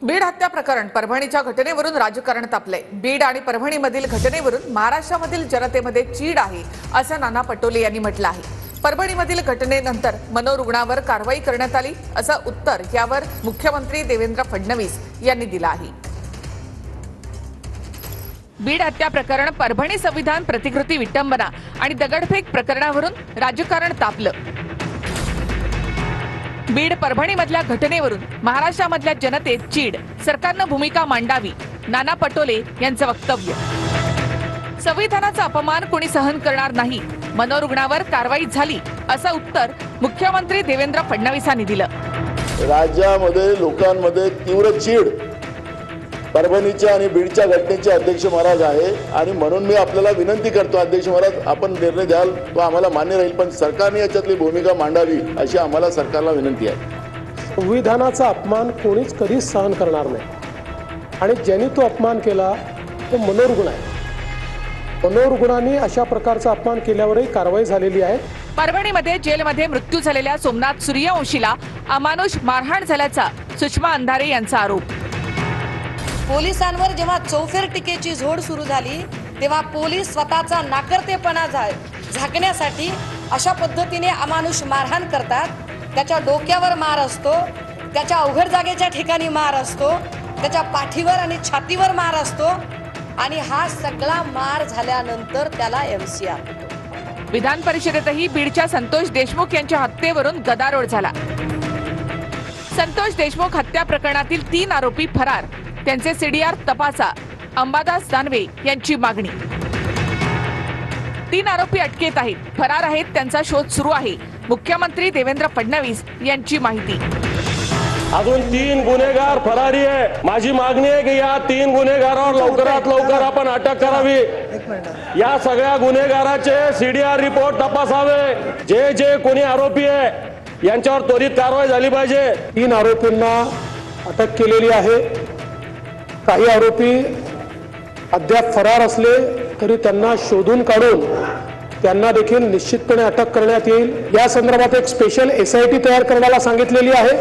बीड हत्या प्रकरण परभणीच्या घटनेवरून राजकारण तापले। बीड आणि परभणीमधील घटनेवरून महाराष्ट्रामधील जनतेमध्ये चीड आहे असं नाना पटोले यांनी म्हटलं आहे। परभणीमधील घटनेनंतर मनोरुग्णावर कारवाई करण्यात आली असं उत्तर यावर मुख्यमंत्री देवेंद्र फडणवीस यांनी दिलं आहे। बीड हत्या प्रकरण, परभणी संविधान प्रतिकृती विटंबना आणि दगडफेक प्रकरणावरून राजकारण तापलं। बीड परभणीमधल्या घटनेवरून महाराष्ट्रामधल्या जनतेत चीड, सरकारनं भूमिका मांडावी, नाना पटोले यांचं वक्तव्य। संविधानाचा अपमान कोणी सहन करणार नाही, मनोरुग्णावर कारवाई झाली असं उत्तर मुख्यमंत्री देवेंद्र फडणवीसांनी दिलं। राज्यामध्ये लोकांमध्ये तीव्र चीड परभणीच्या आणि बीडच्या घटनेचे अध्यक्ष महाराज आहे आणि म्हणून मी आपल्याला विनंती करतो, अध्यक्ष महाराज आपण निर्णय द्याल तो आम्हाला मान्य राहील, पण सरकारने याच्यातली भूमिका मांडावी अशी आम्हाला सरकारला विनंती आहे। संविधानाचा अपमान कोणीच कधीच सहन करणार नाही आणि ज्यांनी तो अपमान केला तो मनोरुग्ण आहे। मनोरुग्णांनी अशा प्रकारचा अपमान केल्यावरही कारवाई झालेली आहे। परभणीमध्ये जेलमध्ये मृत्यू झालेल्या सोमनाथ सूर्यवंशीला अमानुष मारहाण झाल्याचा सुषमा अंधारे यांचा आरोप। पोलिसांवर जेव्हा चौफेर टीकेची झोड सुरू झाली तेव्हा पोलीस स्वतःचा नाकर्तेपणा झाकण्यासाठी अशा पद्धतीने अमानुष मारहाण करतात। त्याच्या डोक्यावर मार असतो, त्याच्या अवघड जागेच्या ठिकाणी मार असतो, त्याच्या पाठीवर आणि छातीवर मार असतो आणि हा सगळा मार झाल्यानंतर त्याला MCR होतो। विधान परिषदेतही बीडच्या संतोष देशमुख यांच्या हत्येवरून गदारोळ झाला। संतोष देशमुख हत्या प्रकरणातील 3 आरोपी फरार, त्यांचे CDR तपासा, अंबादास दानवे यांची मागणी। 3 आरोपी अटकेत आहेत, फरार आहेत, त्यांचा शोध सुरू आहे, मुख्यमंत्री देवेंद्र फडणवीस यांची माहिती। अजून 3 गुन्हेगार फरारी आहे। माझी मागणी आहे की या 3 गुन्हेगारांवर लवकरात लवकर आपण अटक करावी। या सगळ्या गुन्हेगाराचे CDR रिपोर्ट तपासावे। जे कोणी आरोपी आहे यांच्यावर त्वरित कारवाई झाली पाहिजे। 3 आरोपींना अटक केलेली आहे। काही आरोपी अद्याप फरार असले तरी त्यांना शोधून काढून त्यांना देखील निश्चितपणे अटक करण्यात येईल। या संदर्भात एक स्पेशल SIT तयार करण्याला सांगितलेली आहे।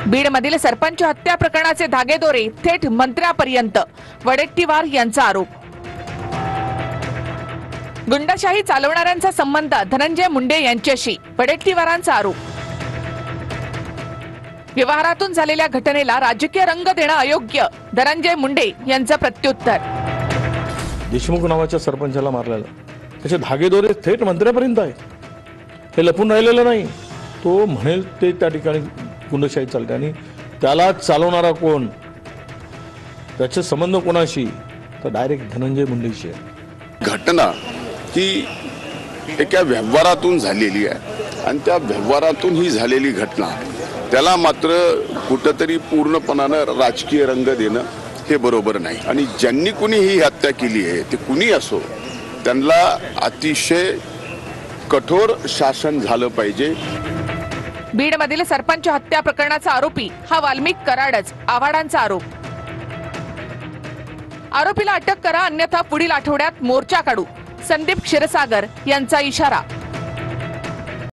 बीडमधील सरपंच हत्या प्रकरणाचे धागेदोरे थेट मंत्र्यापर्यंत, वडेट्टीवार यांचा आरोप। गुंडशाही चालवणाऱ्यांचा संबंध धनंजय मुंडे यांच्याशी, वडेट्टीवारांचा आरोप। व्यवहारातून झालेल्या घटनेला राजकीय रंग देणं अयोग्य, धनंजय मुंडे यांचं प्रत्युत्तर। देशमुख नावाच्या सरपंचाला मारलेला, त्याचे धागेदोरे थेट मंत्र्यापर्यंत आहे, हे लपून राहिलेलं नाही। तो म्हणेल ते त्या ठिकाणी गुंडशाही चालते आणि त्याला चालवणारा कोण, त्याचे संबंध कोणाशी, तर डायरेक्ट धनंजय मुंडेशी आहे। घटना ही एका व्यवहारातून झालेली आहे आणि त्या व्यवहारातून ही झालेली घटना, त्याला मात्र कुठंतरी पूर्णपणानं राजकीय रंग देणं हे बरोबर नाही आणि ज्यांनी कुणी ही हत्या केली आहे ते कुणी असो, त्यांना अतिशय कठोर शासन झालं पाहिजे। बीडमधील सरपंच हत्या प्रकरणाचा आरोपी हा वाल्मिक कराडच, आव्हाडांचा आरोप। आरोपीला अटक करा अन्यथा पुढील आठवड्यात मोर्चा काढू, संदीप क्षीरसागर यांचा इशारा।